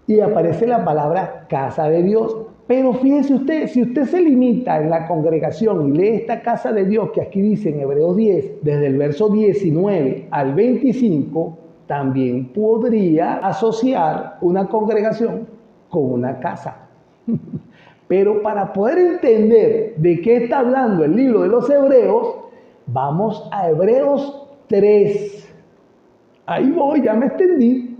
y aparece la palabra casa de Dios. Pero fíjese usted, si usted se limita en la congregación y lee esta casa de Dios que aquí dice en Hebreos 10, desde el verso 19 al 25, también podría asociar una congregación con una casa. Pero para poder entender de qué está hablando el libro de los Hebreos, vamos a Hebreos 3. Ahí voy, ya me extendí.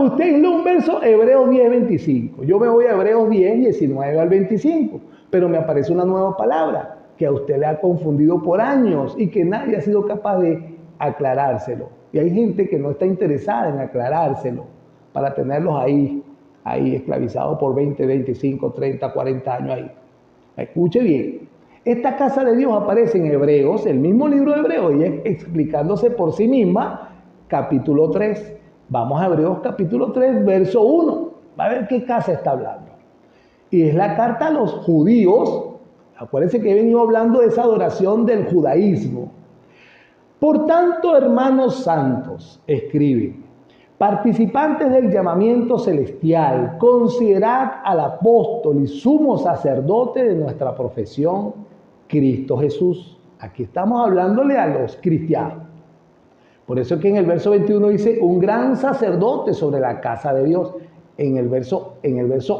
Usted en un verso, Hebreos 10, 25. Yo me voy a Hebreos 10, 19 al 25. Pero me aparece una nueva palabra que a usted le ha confundido por años y que nadie ha sido capaz de aclarárselo. Y hay gente que no está interesada en aclarárselo para tenerlos ahí esclavizados por 20, 25, 30, 40 años ahí. Escuche bien. Esta casa de Dios aparece en Hebreos, el mismo libro de Hebreos, y es explicándose por sí misma, capítulo 3. Vamos a Hebreos capítulo 3, verso 1. Va a ver qué casa está hablando. Y es la carta a los judíos. Acuérdense que he venido hablando de esa adoración del judaísmo. Por tanto, hermanos santos, escribe, participantes del llamamiento celestial, considerad al apóstol y sumo sacerdote de nuestra profesión, Cristo Jesús. Aquí estamos hablándole a los cristianos. Por eso es que en el verso 21 dice, un gran sacerdote sobre la casa de Dios. En el verso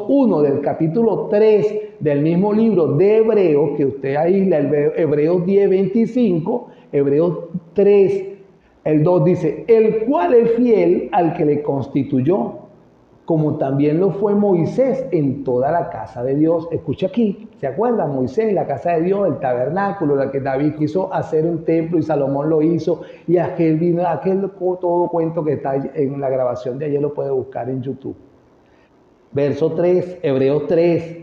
1 del capítulo 3 del mismo libro de Hebreos, que usted aísla, Hebreos 10, 25, Hebreos 3, el 2 dice, el cual es fiel al que le constituyó, como también lo fue Moisés en toda la casa de Dios. Escucha aquí, ¿se acuerdan? Moisés, la casa de Dios, el tabernáculo, la que David quiso hacer un templo y Salomón lo hizo, y aquel todo cuento que está en la grabación de ayer lo puede buscar en YouTube. Verso 3, Hebreos 3.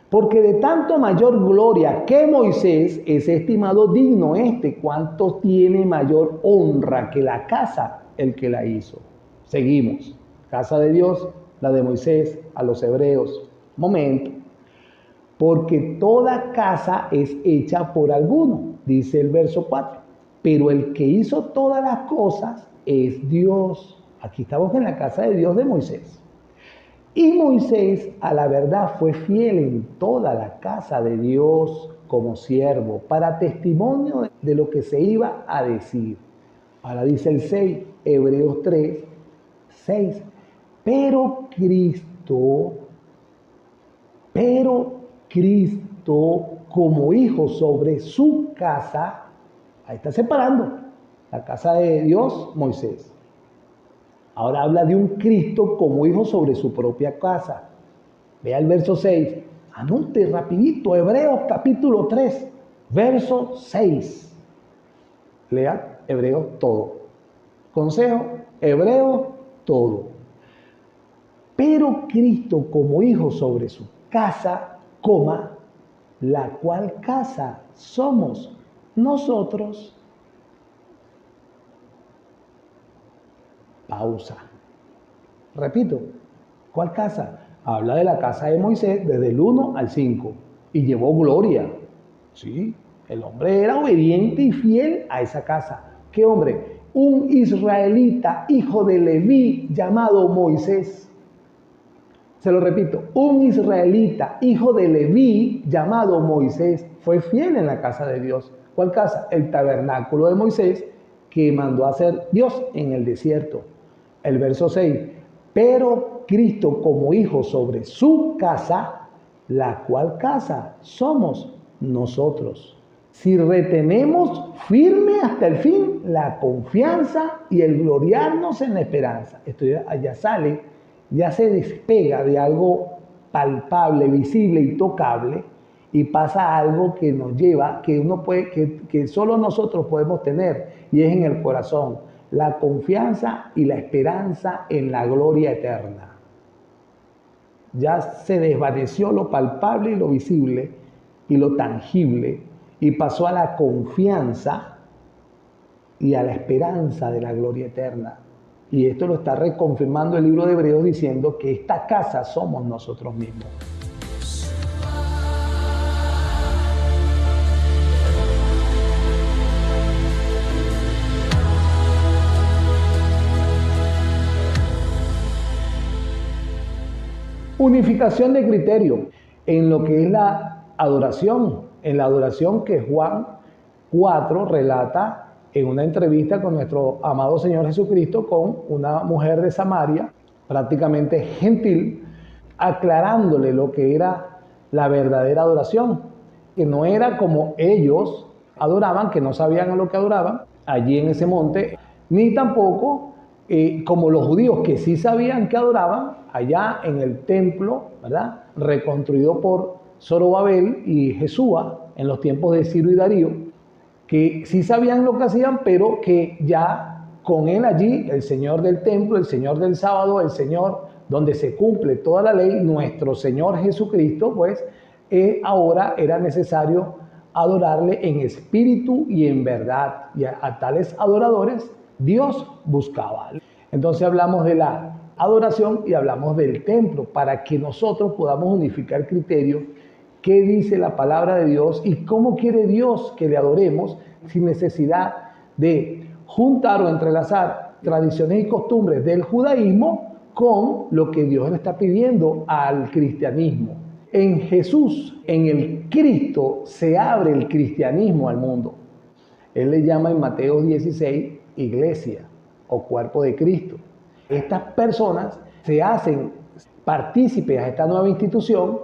Porque de tanto mayor gloria que Moisés es estimado digno cuanto tiene mayor honra que la casa el que la hizo. Seguimos. Casa de Dios, la de Moisés, a los hebreos. Momento. Porque toda casa es hecha por alguno, dice el verso 4. Pero el que hizo todas las cosas es Dios. Aquí estamos en la casa de Dios de Moisés. Y Moisés, a la verdad, fue fiel en toda la casa de Dios como siervo, para testimonio de lo que se iba a decir. Ahora dice el 6, Hebreos 3, 6. Pero Cristo como hijo sobre su casa, ahí está separando la casa de Dios, Moisés. Ahora habla de un Cristo como hijo sobre su propia casa. Vea el verso 6. Anote rapidito, Hebreos capítulo 3, verso 6. Lea Hebreos todo. Consejo, Hebreos todo. Pero Cristo como hijo sobre su casa, la cual casa somos nosotros. Pausa. Repito, ¿cuál casa? Habla de la casa de Moisés desde el 1 al 5 y llevó gloria. Sí, el hombre era obediente y fiel a esa casa. ¿Qué hombre? Un israelita, hijo de Leví, llamado Moisés. Se lo repito, un israelita, hijo de Leví, llamado Moisés, fue fiel en la casa de Dios. ¿Cuál casa? El tabernáculo de Moisés, que mandó a hacer Dios en el desierto. El verso 6, pero Cristo como hijo sobre su casa, la cual casa somos nosotros. Si retenemos firme hasta el fin la confianza y el gloriarnos en la esperanza. Esto ya sale, ya se despega de algo palpable, visible y tocable y pasa a algo que nos lleva, que solo nosotros podemos tener, y es en el corazón, la confianza y la esperanza en la gloria eterna. Ya se desvaneció lo palpable y lo visible y lo tangible y pasó a la confianza y a la esperanza de la gloria eterna. Y esto lo está reconfirmando el libro de Hebreos diciendo que esta casa somos nosotros mismos. Unificación de criterio en lo que es la adoración. En la adoración que Juan 4 relata en una entrevista con nuestro amado Señor Jesucristo con una mujer de Samaria, prácticamente gentil, aclarándole lo que era la verdadera adoración, que no era como ellos adoraban, que no sabían a lo que adoraban allí en ese monte, ni tampoco como los judíos que sí sabían que adoraban allá en el templo, ¿verdad? Reconstruido por Zorobabel y Jesúa en los tiempos de Ciro y Darío, que sí sabían lo que hacían, pero que ya con él allí, el Señor del templo, el Señor del sábado, el Señor donde se cumple toda la ley, nuestro Señor Jesucristo, pues ahora era necesario adorarle en espíritu y en verdad. Y a tales adoradores Dios buscaba. Entonces hablamos de la adoración y hablamos del templo para que nosotros podamos unificar criterios. ¿Qué dice la palabra de Dios y cómo quiere Dios que le adoremos sin necesidad de juntar o entrelazar tradiciones y costumbres del judaísmo con lo que Dios le está pidiendo al cristianismo? En Jesús, en el Cristo, se abre el cristianismo al mundo. Él le llama en Mateo 16 iglesia o cuerpo de Cristo. Estas personas se hacen partícipes a esta nueva institución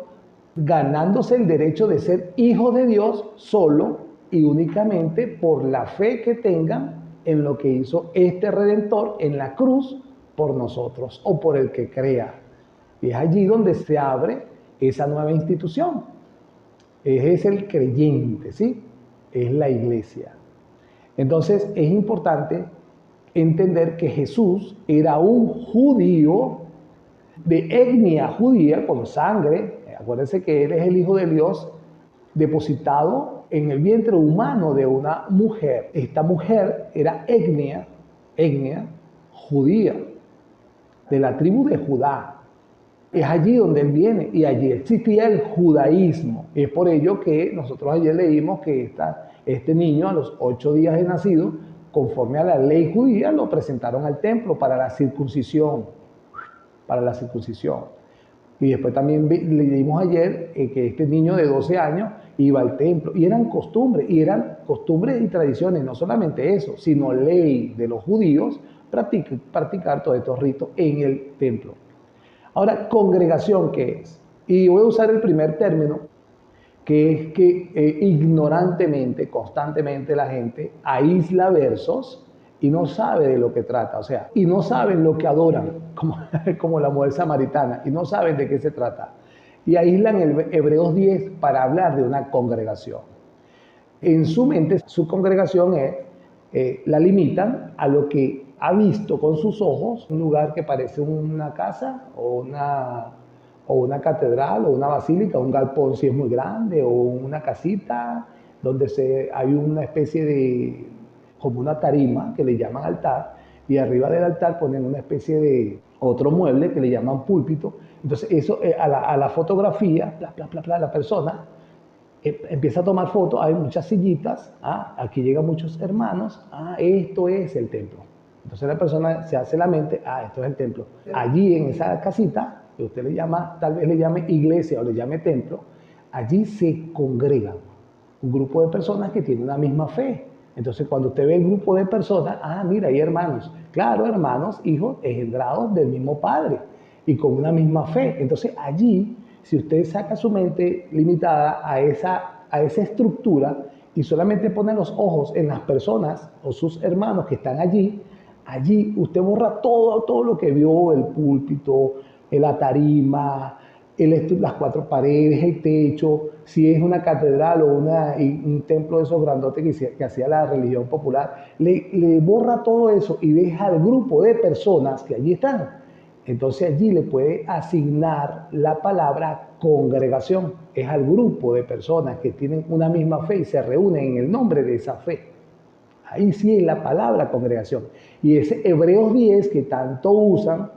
ganándose el derecho de ser hijos de Dios solo y únicamente por la fe que tengan en lo que hizo este Redentor en la cruz por nosotros o por el que crea. Y es allí donde se abre esa nueva institución. Es el creyente, ¿sí? Es la iglesia. Entonces es importante entender que Jesús era un judío de etnia judía con sangre. Acuérdense que Él es el Hijo de Dios depositado en el vientre humano de una mujer. Esta mujer era etnia judía, de la tribu de Judá. Es allí donde Él viene y allí existía el judaísmo. Es por ello que nosotros ayer leímos que este niño a los 8 días de nacido, conforme a la ley judía, lo presentaron al templo para la circuncisión. Y después también leímos ayer que este niño de 12 años iba al templo. Y eran costumbres y tradiciones, no solamente eso, sino ley de los judíos practicar todos estos ritos en el templo. Ahora, congregación, ¿qué es? Y voy a usar el primer término, que es que ignorantemente, constantemente la gente aísla versos y no sabe de lo que trata, o sea, y no saben lo que adoran, como la mujer samaritana, y no saben de qué se trata. Y aíslan el Hebreos 10 para hablar de una congregación. En su mente, su congregación la limitan a lo que ha visto con sus ojos, un lugar que parece una casa o una catedral o una basílica, un galpón si es muy grande, o una casita donde hay una especie de, como una tarima que le llaman altar, y arriba del altar ponen una especie de otro mueble que le llaman púlpito. Entonces eso a la fotografía, la persona empieza a tomar fotos, hay muchas sillitas, aquí llegan muchos hermanos, esto es el templo. Entonces la persona se hace la mente, esto es el templo. Allí en esa casita, que usted le llama, tal vez le llame iglesia o le llame templo, allí se congregan un grupo de personas que tienen una misma fe. Entonces cuando usted ve el grupo de personas, mira, hay hermanos. Claro, hermanos, hijos engendrados del mismo Padre y con una misma fe. Entonces allí, si usted saca su mente limitada a esa estructura y solamente pone los ojos en las personas o sus hermanos que están allí usted borra todo lo que vio, el púlpito, la tarima, las 4 paredes, el techo, si es una catedral o un templo de esos grandotes que hacía la religión popular, le borra todo eso y deja al grupo de personas que allí están. Entonces allí le puede asignar la palabra congregación. Es al grupo de personas que tienen una misma fe y se reúnen en el nombre de esa fe. Ahí sí es la palabra congregación. Y ese Hebreos 10 que tanto usan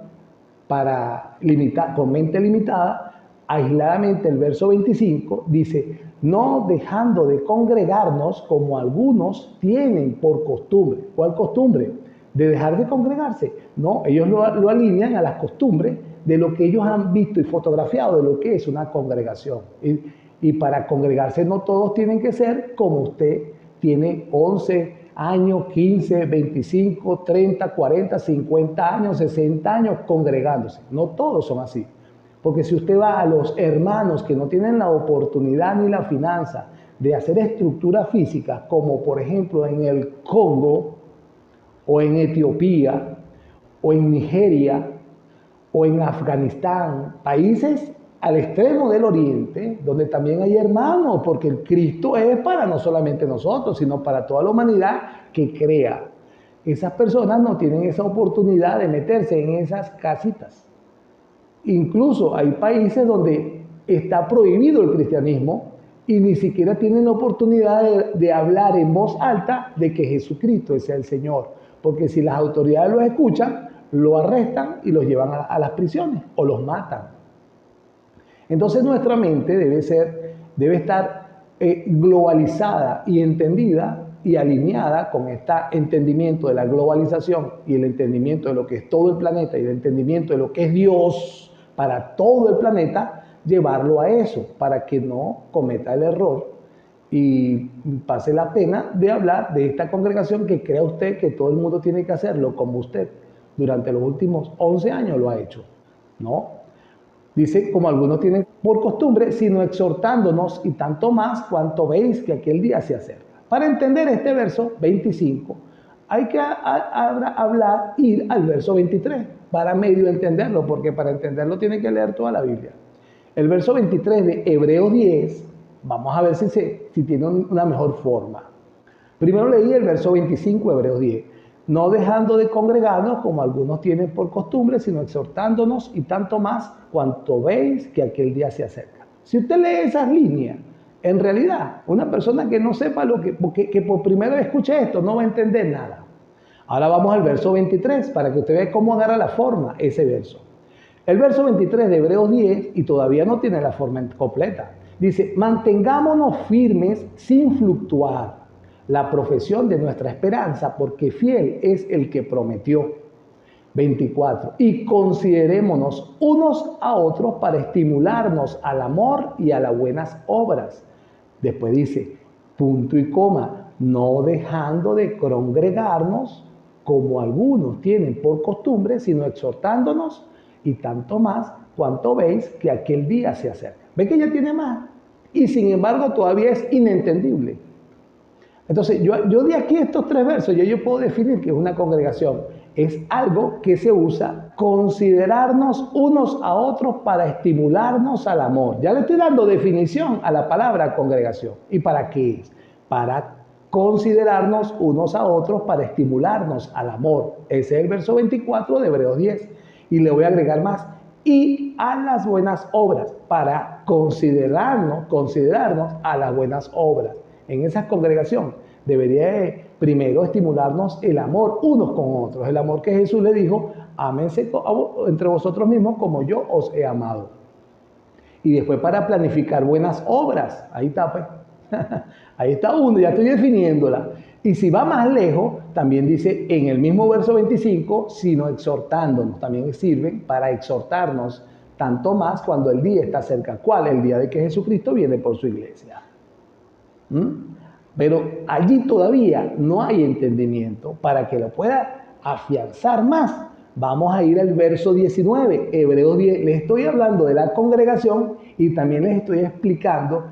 para limitar, con mente limitada, aisladamente el verso 25 dice, no dejando de congregarnos como algunos tienen por costumbre. ¿Cuál costumbre? De dejar de congregarse. No, ellos lo alinean a las costumbres de lo que ellos han visto y fotografiado de lo que es una congregación. Y para congregarse no todos tienen que ser como usted tiene 11 años, 15, 25, 30, 40, 50 años, 60 años congregándose. No todos son así. Porque si usted va a los hermanos que no tienen la oportunidad ni la finanza de hacer estructuras físicas, como por ejemplo en el Congo, o en Etiopía, o en Nigeria, o en Afganistán, países al extremo del oriente, donde también hay hermanos, porque el Cristo es para no solamente nosotros, sino para toda la humanidad que crea. Esas personas no tienen esa oportunidad de meterse en esas casitas. Incluso hay países donde está prohibido el cristianismo y ni siquiera tienen la oportunidad de hablar en voz alta de que Jesucristo es el Señor. Porque si las autoridades los escuchan, lo arrestan y los llevan a las prisiones o los matan. Entonces nuestra mente debe estar globalizada y entendida y alineada con este entendimiento de la globalización y el entendimiento de lo que es todo el planeta y el entendimiento de lo que es Dios para todo el planeta, llevarlo a eso para que no cometa el error y pase la pena de hablar de esta congregación que crea usted que todo el mundo tiene que hacerlo como usted durante los últimos 11 años lo ha hecho. No. Dice, como algunos tienen por costumbre, sino exhortándonos y tanto más cuanto veis que aquel día se acerca. Para entender este verso 25, hay que ir al verso 23 para medio entenderlo, porque para entenderlo tiene que leer toda la Biblia. El verso 23 de Hebreos 10, vamos a ver si tiene una mejor forma. Primero leí el verso 25 de Hebreos 10. No dejando de congregarnos como algunos tienen por costumbre, sino exhortándonos y tanto más cuanto veis que aquel día se acerca. Si usted lee esas líneas, en realidad, una persona que no sepa que por primera vez escuche esto, no va a entender nada. Ahora vamos al verso 23 para que usted vea cómo agarra la forma ese verso. El verso 23 de Hebreos 10, y todavía no tiene la forma completa, dice, mantengámonos firmes sin fluctuar la profesión de nuestra esperanza, porque fiel es el que prometió. 24. Y considerémonos unos a otros para estimularnos al amor y a las buenas obras. Después dice, punto y coma, no dejando de congregarnos como algunos tienen por costumbre, sino exhortándonos y tanto más cuanto veis que aquel día se acerca. ¿Ve que ya tiene más? Y sin embargo todavía es inentendible. Entonces, yo de aquí estos tres versos, yo puedo definir que es una congregación. Es algo que se usa, considerarnos unos a otros para estimularnos al amor. Ya le estoy dando definición a la palabra congregación. ¿Y para qué es? Para considerarnos unos a otros para estimularnos al amor. Ese es el verso 24 de Hebreos 10. Y le voy a agregar más. Y a las buenas obras, para considerarnos a las buenas obras. En esa congregación debería primero estimularnos el amor unos con otros. El amor que Jesús le dijo, ámense entre vosotros mismos como yo os he amado. Y después para planificar buenas obras. Ahí está, pues. Ahí está uno, ya estoy definiéndola. Y si va más lejos, también dice en el mismo verso 25, sino exhortándonos. También sirven para exhortarnos tanto más cuando el día está cerca. ¿Cuál? El día de que Jesucristo viene por su iglesia. Pero allí todavía no hay entendimiento. Para que lo pueda afianzar más, vamos a ir al verso 19, Hebreos 10. Les estoy hablando de la congregación y también les estoy explicando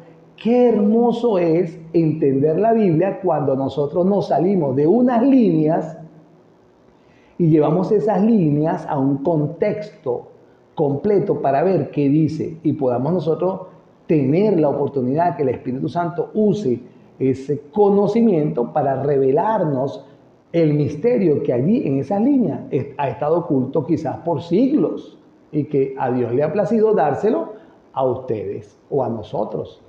qué hermoso es entender la Biblia cuando nosotros nos salimos de unas líneas y llevamos esas líneas a un contexto completo para ver qué dice y podamos nosotros tener la oportunidad que el Espíritu Santo use ese conocimiento para revelarnos el misterio que allí en esa línea ha estado oculto quizás por siglos y que a Dios le ha placido dárselo a ustedes o a nosotros.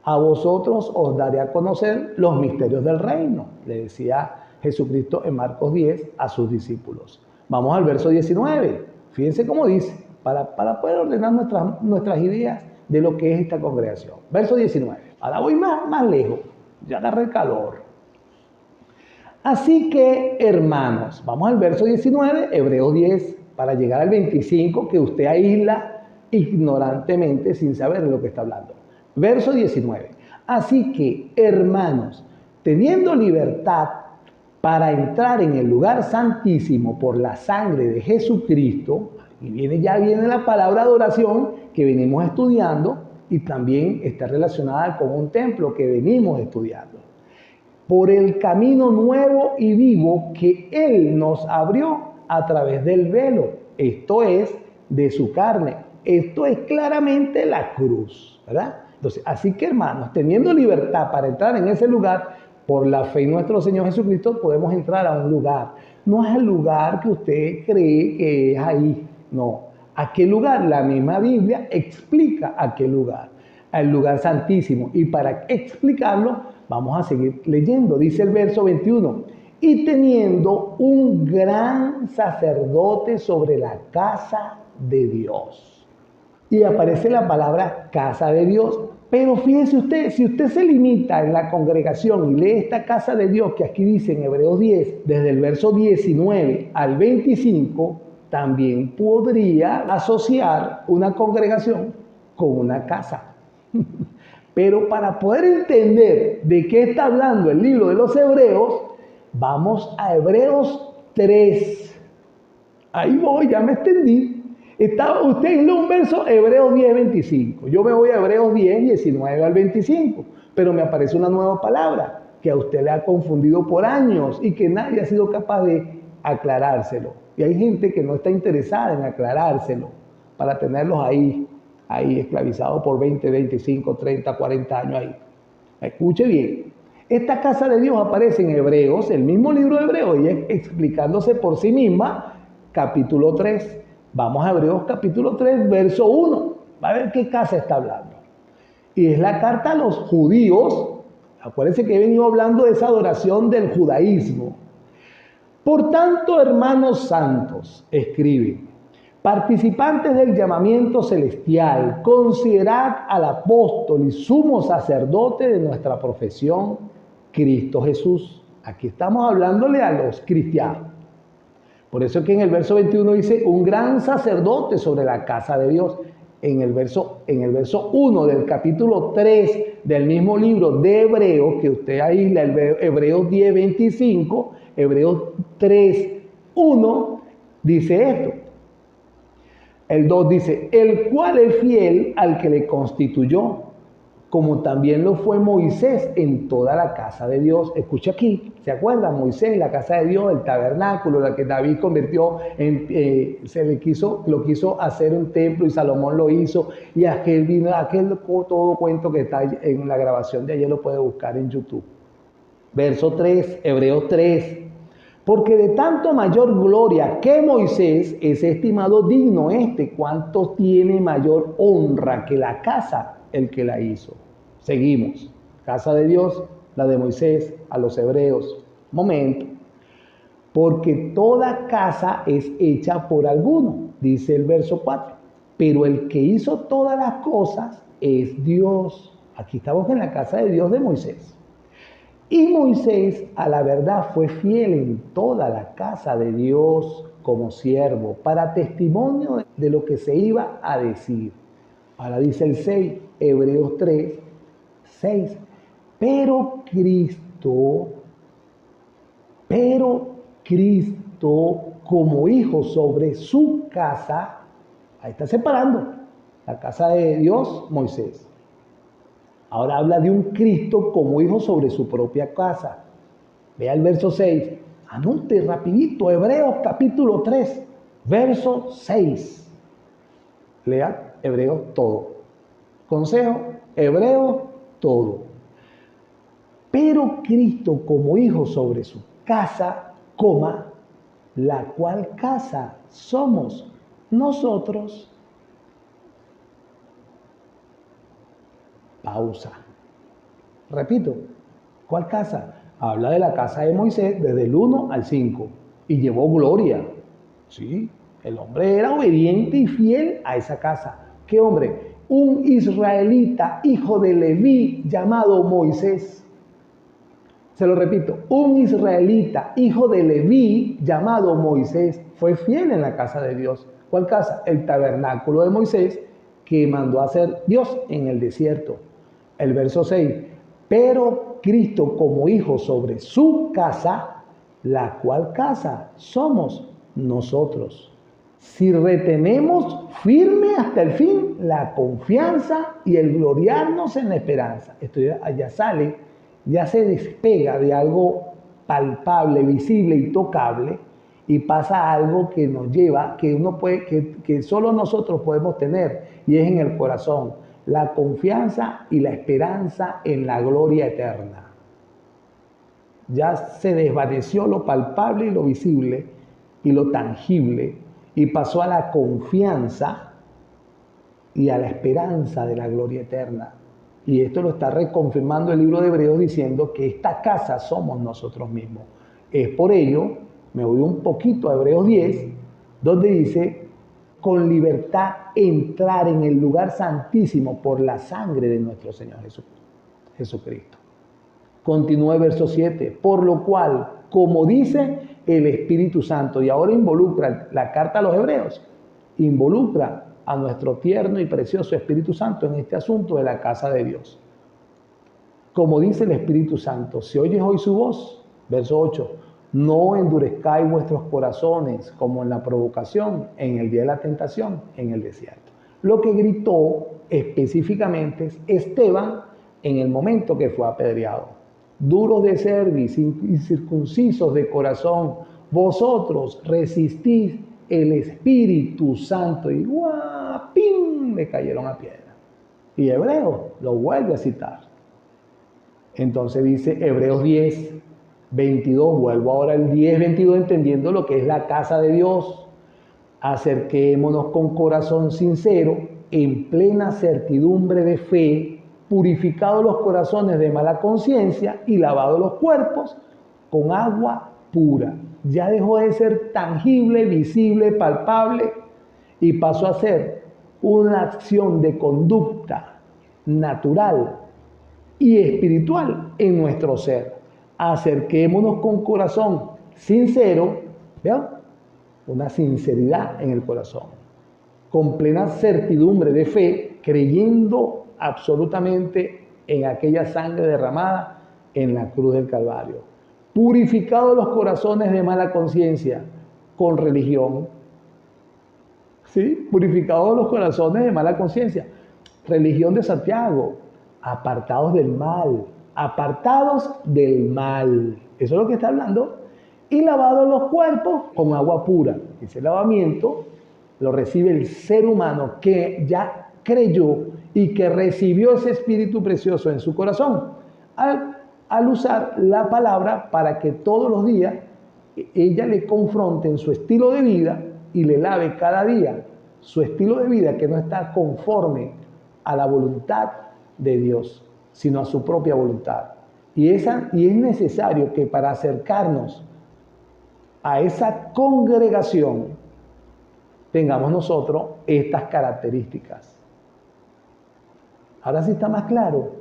A vosotros os daré a conocer los misterios del reino, le decía Jesucristo en Marcos 10 a sus discípulos. Vamos al verso 19. Fíjense cómo dice, para poder ordenar nuestras ideas de lo que es esta congregación. Verso 19. Ahora voy más lejos. Ya agarré el calor. Así que, hermanos, vamos al verso 19, Hebreos 10, para llegar al 25 que usted aísla ignorantemente sin saber de lo que está hablando. Verso 19. Así que, hermanos, teniendo libertad para entrar en el lugar santísimo por la sangre de Jesucristo, y ya viene la palabra adoración que venimos estudiando y también está relacionada con un templo que venimos estudiando. Por el camino nuevo y vivo que Él nos abrió a través del velo, esto es, de su carne. Esto es claramente la cruz, ¿verdad? Entonces, así que hermanos, teniendo libertad para entrar en ese lugar, por la fe en nuestro Señor Jesucristo podemos entrar a un lugar. No es el lugar que usted cree que es ahí, no. ¿A qué lugar? La misma Biblia explica a qué lugar. Al lugar santísimo. Y para explicarlo, vamos a seguir leyendo. Dice el verso 21. Y teniendo un gran sacerdote sobre la casa de Dios. Y aparece la palabra casa de Dios. Pero fíjese usted, si usted se limita en la congregación y lee esta casa de Dios que aquí dice en Hebreos 10, desde el verso 19 al 25, también podría asociar una congregación con una casa. Pero para poder entender de qué está hablando el libro de los Hebreos, vamos a Hebreos 3. Ahí voy, ya me extendí. Usted hizo un verso, Hebreos 10, 25. Yo me voy a Hebreos 10, 19 al 25. Pero me aparece una nueva palabra que a usted le ha confundido por años y que nadie ha sido capaz de aclarárselo. Y hay gente que no está interesada en aclarárselo para tenerlos ahí esclavizados por 20, 25, 30, 40 años ahí. Escuche bien. Esta casa de Dios aparece en Hebreos, el mismo libro de Hebreos, y explicándose por sí misma, capítulo 3. Vamos a Hebreos capítulo 3, verso 1. Va a ver qué casa está hablando. Y es la carta a los judíos. Acuérdense que he venido hablando de esa adoración del judaísmo. Por tanto, hermanos santos, escribe, participantes del llamamiento celestial, considerad al apóstol y sumo sacerdote de nuestra profesión, Cristo Jesús. Aquí estamos hablándole a los cristianos. Por eso es que en el verso 21 dice, un gran sacerdote sobre la casa de Dios. En el verso 1 del capítulo 3 del mismo libro de Hebreos, que usted aísla el Hebreos 10, 25, Hebreos 3, 1, dice esto. El 2 dice, el cual es fiel al que le constituyó, como también lo fue Moisés en toda la casa de Dios. Escucha aquí, ¿se acuerdan? Moisés, la casa de Dios, el tabernáculo, la que David convirtió lo quiso hacer un templo y Salomón lo hizo. Y todo cuento que está en la grabación de ayer lo puede buscar en YouTube. Verso 3, Hebreos 3. Porque de tanto mayor gloria que Moisés es estimado digno cuanto tiene mayor honra que la casa el que la hizo. Seguimos. Casa de Dios, la de Moisés, a los hebreos. Momento. Porque toda casa es hecha por alguno, dice el verso 4. Pero el que hizo todas las cosas es Dios. Aquí estamos en la casa de Dios de Moisés. Y Moisés, a la verdad, fue fiel en toda la casa de Dios como siervo, para testimonio de lo que se iba a decir. Ahora dice el 6, Hebreos 3, 6. Pero Cristo como hijo sobre su casa, ahí está separando la casa de Dios, Moisés. Ahora habla de un Cristo como hijo sobre su propia casa. Vea el verso 6. Anote rapidito, Hebreos capítulo 3, verso 6. Lea Hebreos todo. Consejo, Hebreos todo. Pero Cristo como hijo sobre su casa, la cual casa somos nosotros. Pausa. Repito, ¿cuál casa? Habla de la casa de Moisés desde el 1 al 5 y llevó gloria. Sí, el hombre era obediente y fiel a esa casa. ¿Qué hombre? Un israelita, hijo de Leví, llamado Moisés. Se lo repito, un israelita, hijo de Leví, llamado Moisés. fue fiel en la casa de Dios. ¿Cuál casa? El tabernáculo de Moisés que mandó a hacer Dios en el desierto. El verso 6. Pero Cristo como hijo sobre su casa, la cual casa somos nosotros. Si retenemos firme hasta el fin la confianza y el gloriarnos en la esperanza. Esto ya sale, ya se despega de algo palpable, visible y tocable y pasa a algo que nos lleva, que solo nosotros podemos tener, y es en el corazón, la confianza y la esperanza en la gloria eterna. Ya se desvaneció lo palpable y lo visible y lo tangible y pasó a la confianza y a la esperanza de la gloria eterna. Y esto lo está reconfirmando el libro de Hebreos diciendo que esta casa somos nosotros mismos. Es por ello, me voy un poquito a Hebreos 10, donde dice, con libertad entrar en el lugar santísimo por la sangre de nuestro Señor Jesucristo. Continúa el verso 7, por lo cual, como dice el Espíritu Santo, y ahora involucra la carta a los Hebreos, involucra a nuestro tierno y precioso Espíritu Santo en este asunto de la casa de Dios. Como dice el Espíritu Santo, si oyes hoy su voz, verso 8, no endurezcáis vuestros corazones como en la provocación, en el día de la tentación, en el desierto. Lo que gritó específicamente es Esteban en el momento que fue apedreado. Duros de cerviz, incircuncisos de corazón, vosotros resistís el Espíritu Santo y ¡guapín! Le cayeron a piedra. Y Hebreo lo vuelve a citar. Entonces dice Hebreos 10, 22, vuelvo ahora al 10, 22, entendiendo lo que es la casa de Dios. Acerquémonos con corazón sincero, en plena certidumbre de fe, purificados los corazones de mala conciencia y lavados los cuerpos con agua pura. Ya dejó de ser tangible, visible, palpable y pasó a ser una acción de conducta natural y espiritual en nuestro ser. Acerquémonos con corazón sincero, ¿vean? Una sinceridad en el corazón, con plena certidumbre de fe, creyendo absolutamente en aquella sangre derramada en la cruz del Calvario. Purificados los corazones de mala conciencia con religión. ¿Sí? Purificados los corazones de mala conciencia. Religión de Santiago. Apartados del mal. Apartados del mal. Eso es lo que está hablando. Y lavados los cuerpos con agua pura. Ese lavamiento lo recibe el ser humano que ya creyó y que recibió ese espíritu precioso en su corazón al usar la palabra para que todos los días ella le confronte en su estilo de vida y le lave cada día su estilo de vida que no está conforme a la voluntad de Dios, sino a su propia voluntad. Y es necesario que para acercarnos a esa congregación tengamos nosotros estas características. Ahora sí está más claro.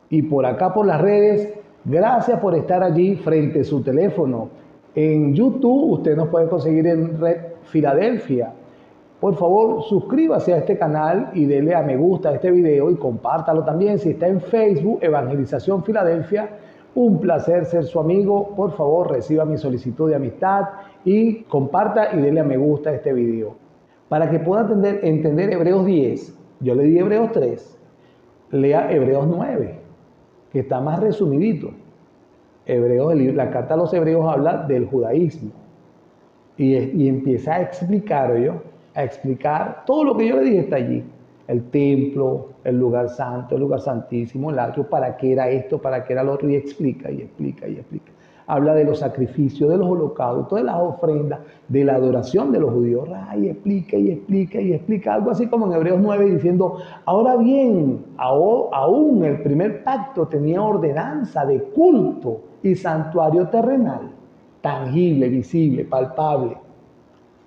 Y por acá por las redes, gracias por estar allí frente a su teléfono. En YouTube usted nos puede conseguir en Red Filadelfia. Por favor, suscríbase a este canal y dele a me gusta a este video y compártalo también. Si está en Facebook, Evangelización Filadelfia, un placer ser su amigo. Por favor, reciba mi solicitud de amistad y comparta y dele a me gusta a este video. Para que pueda entender Hebreos 10, yo le di Hebreos 3, lea Hebreos 9, que está más resumidito. La carta a los Hebreos habla del judaísmo y empieza a explicar todo lo que yo le dije está allí. El templo, el lugar santo, el lugar santísimo, el atrio, para qué era esto, para qué era lo otro, y explica. Habla de los sacrificios, de los holocaustos, de las ofrendas, de la adoración de los judíos. Y explica. Algo así como en Hebreos 9 diciendo, ahora bien, aún el primer pacto tenía ordenanza de culto y santuario terrenal, tangible, visible, palpable,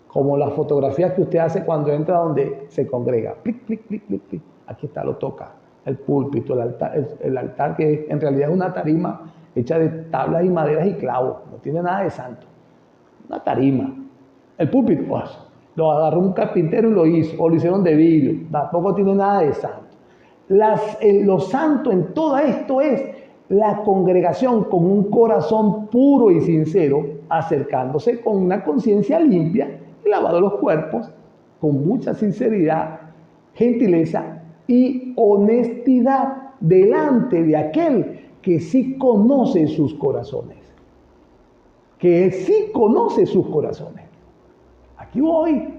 como las fotografías que usted hace cuando entra donde se congrega. Clic. Aquí está, lo toca. El púlpito, el altar que en realidad es una tarima hecha de tablas y maderas y clavos. No tiene nada de santo. Una tarima. El púlpito, pues, lo agarró un carpintero y lo hizo, o lo hicieron de vidrio, tampoco tiene nada de santo. Lo santo en todo esto es la congregación con un corazón puro y sincero, acercándose con una conciencia limpia y lavado los cuerpos con mucha sinceridad, gentileza y honestidad delante de aquel que sí conoce sus corazones. Que sí conoce sus corazones. Aquí voy.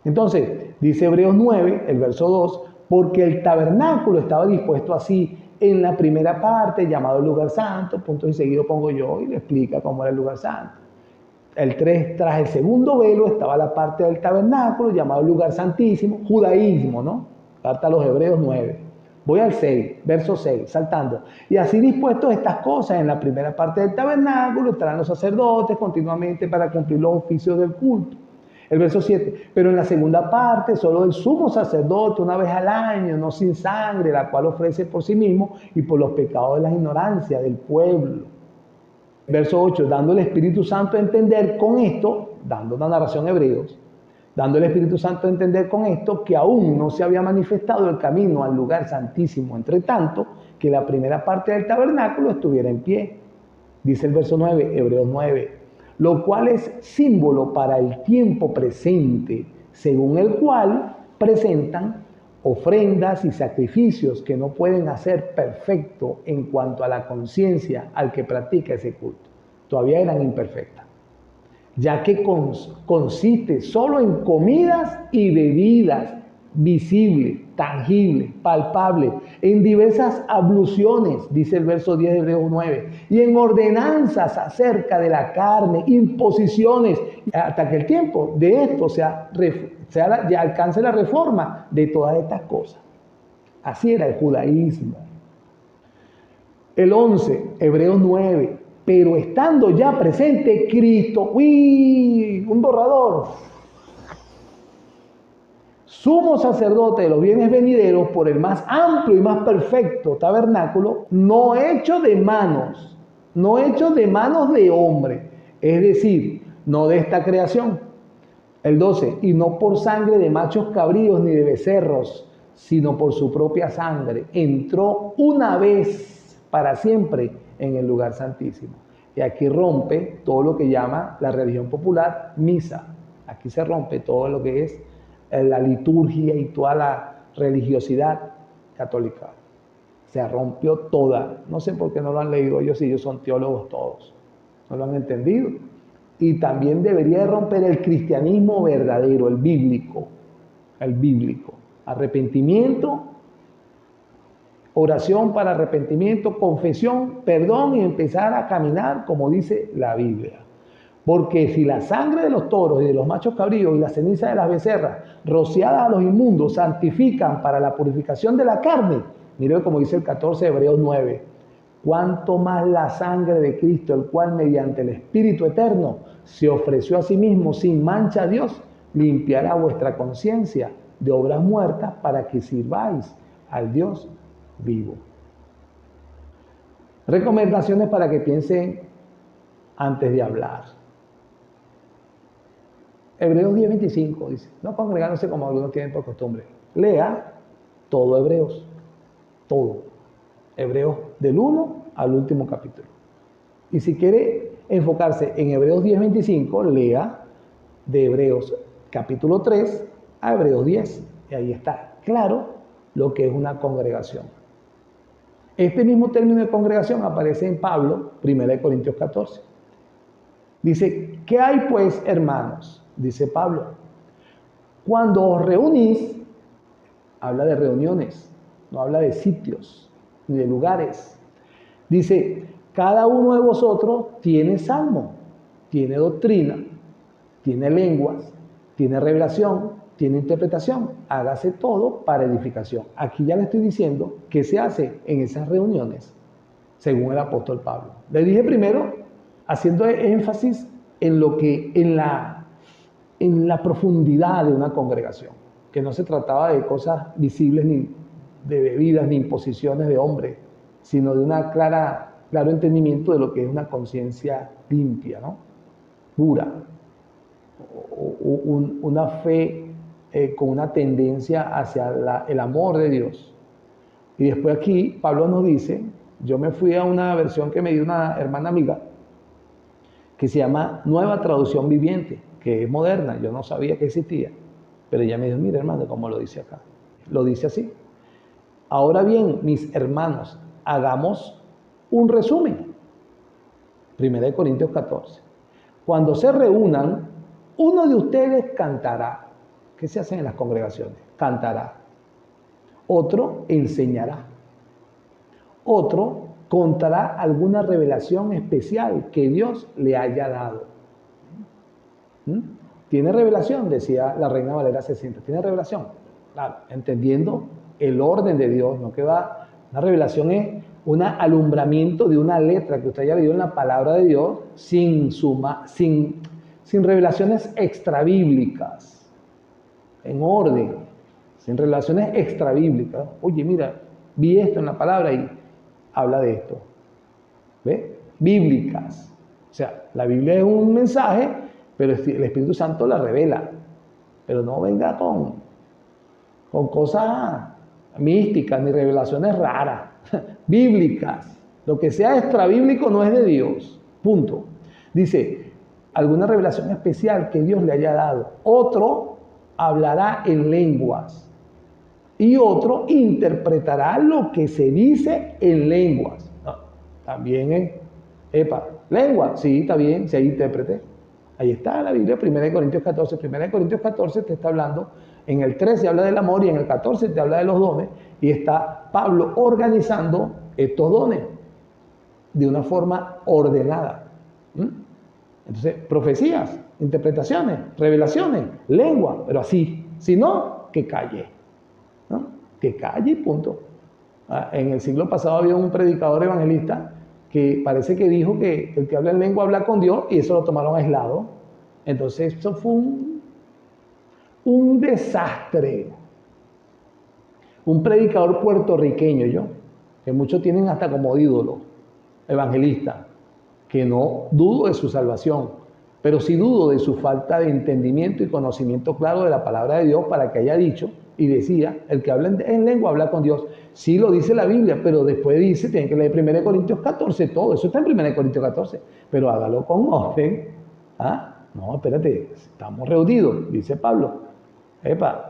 Entonces, dice Hebreos 9, el verso 2, porque el tabernáculo estaba dispuesto así en la primera parte, llamado el lugar santo, punto y seguido pongo yo y le explica cómo era el lugar santo. El 3, tras el segundo velo estaba la parte del tabernáculo, llamado el lugar santísimo, judaísmo, ¿no? Carta a los Hebreos 9. Voy al 6, verso 6, saltando. Y así dispuestos estas cosas, en la primera parte del tabernáculo estarán los sacerdotes continuamente para cumplir los oficios del culto. El verso 7, pero en la segunda parte, solo el sumo sacerdote una vez al año, no sin sangre, la cual ofrece por sí mismo y por los pecados de la ignorancia del pueblo. Verso 8, dando el Espíritu Santo a entender con esto, dando una narración Hebreos, dando el Espíritu Santo a entender con esto que aún no se había manifestado el camino al lugar santísimo, entre tanto que la primera parte del tabernáculo estuviera en pie. Dice el verso 9, Hebreos 9, lo cual es símbolo para el tiempo presente, según el cual presentan ofrendas y sacrificios que no pueden hacer perfecto en cuanto a la conciencia al que practica ese culto. Todavía eran imperfectas, ya que consiste solo en comidas y bebidas visibles, tangibles, palpables, en diversas abluciones, dice el verso 10 de Hebreos 9, y en ordenanzas acerca de la carne, imposiciones, hasta que el tiempo de esto ya alcance la reforma de todas estas cosas. Así era el judaísmo. El 11, Hebreos 9, pero estando ya presente Cristo, ¡uy! Un borrador. Sumo sacerdote de los bienes venideros por el más amplio y más perfecto tabernáculo, no hecho de manos, no hecho de manos de hombre, es decir, no de esta creación. El 12, y no por sangre de machos cabríos ni de becerros, sino por su propia sangre, entró una vez para siempre en el lugar santísimo. Y aquí rompe todo lo que llama la religión popular misa. Aquí se rompe todo lo que es la liturgia y toda la religiosidad católica. Se rompió toda. No sé por qué no lo han leído ellos, si ellos son teólogos todos. No lo han entendido. Y también debería de romper el cristianismo verdadero, el bíblico. El bíblico. Arrepentimiento, oración para arrepentimiento, confesión, perdón y empezar a caminar como dice la Biblia. Porque si la sangre de los toros y de los machos cabríos y la ceniza de las becerras rociadas a los inmundos santifican para la purificación de la carne, mire como dice el 14 de Hebreos 9, cuánto más la sangre de Cristo, el cual mediante el Espíritu Eterno se ofreció a sí mismo sin mancha a Dios, limpiará vuestra conciencia de obras muertas para que sirváis al Dios vivo. Recomendaciones para que piensen antes de hablar. Hebreos 10:25 dice, no congregándose como algunos tienen por costumbre. Lea todo Hebreos, todo. Hebreos del 1 al último capítulo. Y si quiere enfocarse en Hebreos 10:25, lea de Hebreos capítulo 3 a Hebreos 10. Y ahí está claro lo que es una congregación. Este mismo término de congregación aparece en Pablo, 1 Corintios 14. Dice, ¿qué hay pues, hermanos? Dice Pablo, cuando os reunís, habla de reuniones, no habla de sitios ni de lugares. Dice, cada uno de vosotros tiene salmo, tiene doctrina, tiene lenguas, tiene revelación, tiene interpretación. Hágase todo para edificación. Aquí ya le estoy diciendo qué se hace en esas reuniones, según el apóstol Pablo. Le dije primero, haciendo énfasis en lo que en la profundidad de una congregación, que no se trataba de cosas visibles ni de bebidas ni imposiciones de hombres, sino de una claro entendimiento de lo que es una conciencia limpia, ¿no? Pura. una fe con una tendencia hacia el amor de Dios. Y después aquí Pablo nos dice, yo me fui a una versión que me dio una hermana amiga, que se llama Nueva Traducción Viviente, que es moderna, yo no sabía que existía, pero ella me dijo, mira hermano, como lo dice acá, lo dice así. Ahora bien, mis hermanos, hagamos un resumen. 1 Corintios 14. Cuando se reúnan, uno de ustedes cantará. ¿Qué se hace en las congregaciones? Cantará. Otro enseñará. Otro contará alguna revelación especial que Dios le haya dado. ¿Tiene revelación? Decía la Reina Valera 60. ¿Tiene revelación? Claro, entendiendo el orden de Dios, no que va. Una revelación es un alumbramiento de una letra que usted haya leído en la palabra de Dios sin revelaciones extrabíblicas, en orden, sin revelaciones extrabíblicas. Oye, mira, vi esto en la palabra y habla de esto. ¿Ve? Bíblicas. O sea, la Biblia es un mensaje, pero el Espíritu Santo la revela. Pero no venga con cosas místicas ni revelaciones raras. Bíblicas. Lo que sea extrabíblico no es de Dios. Punto. Dice, alguna revelación especial que Dios le haya dado. Otro hablará en lenguas. Y otro interpretará lo que se dice en lenguas. No, también es, lengua, sí, está bien, si hay intérprete. Ahí está la Biblia, 1 Corintios 14. 1 Corintios 14 te está hablando, en el 13 habla del amor y en el 14 te habla de los dones. Y está Pablo organizando estos dones de una forma ordenada. Entonces, profecías, interpretaciones, revelaciones, lengua, pero así. Si no, que calle. ¿No? Que calle y punto. En el siglo pasado había un predicador evangelista que parece que dijo que el que habla en lengua habla con Dios y eso lo tomaron aislado. Entonces eso fue un desastre. Un predicador puertorriqueño, que muchos tienen hasta como ídolo, evangelista, que no dudo de su salvación, pero sí dudo de su falta de entendimiento y conocimiento claro de la palabra de Dios para que haya dicho y decía, el que habla en lengua habla con Dios. Sí lo dice la Biblia, pero después dice, tienen que leer 1 Corintios 14, todo eso está en 1 Corintios 14, pero hágalo con orden. No, espérate, estamos reunidos, dice Pablo.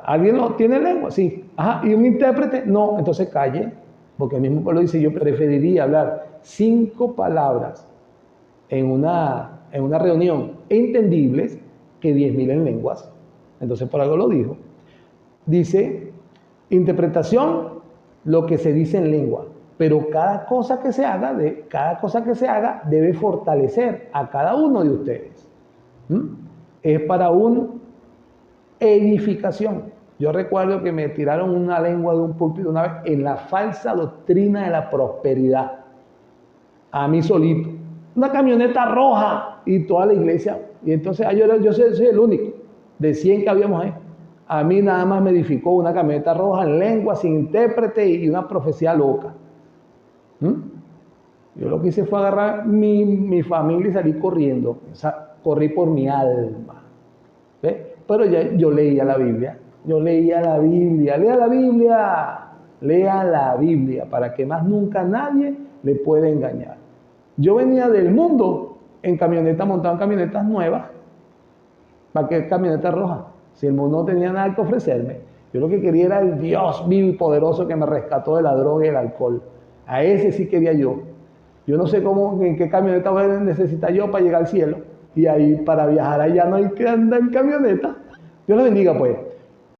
¿Alguien no tiene lengua? Sí. ¿Y un intérprete? No, entonces calle, porque el mismo Pablo dice, yo preferiría hablar 5 palabras en una reunión entendibles que 10.000 en lenguas. Entonces por algo lo dijo. Dice, interpretación, lo que se dice en lengua, pero cada cosa que se haga debe fortalecer a cada uno de ustedes. Es para una edificación. Yo recuerdo que me tiraron una lengua de un púlpito una vez en la falsa doctrina de la prosperidad. A mí solito. Una camioneta roja y toda la iglesia. Y entonces yo soy el único de 100 que habíamos ahí. A mí nada más me edificó una camioneta roja en lengua, sin intérprete y una profecía loca. Yo lo que hice fue agarrar mi familia y salir corriendo. O sea, corrí por mi alma. ¿Ves? Pero yo leía la Biblia. Lea la Biblia, para que más nunca nadie le pueda engañar. Yo venía del mundo en camioneta, montado en camionetas nuevas. ¿Para qué camioneta roja? Si el mundo no tenía nada que ofrecerme. Yo lo que quería era el Dios vivo y poderoso que me rescató de la droga y el alcohol. A ese sí quería yo. Yo no sé en qué camioneta voy a necesitar yo para llegar al cielo. Y ahí para viajar allá no hay que andar en camioneta. Dios lo bendiga pues.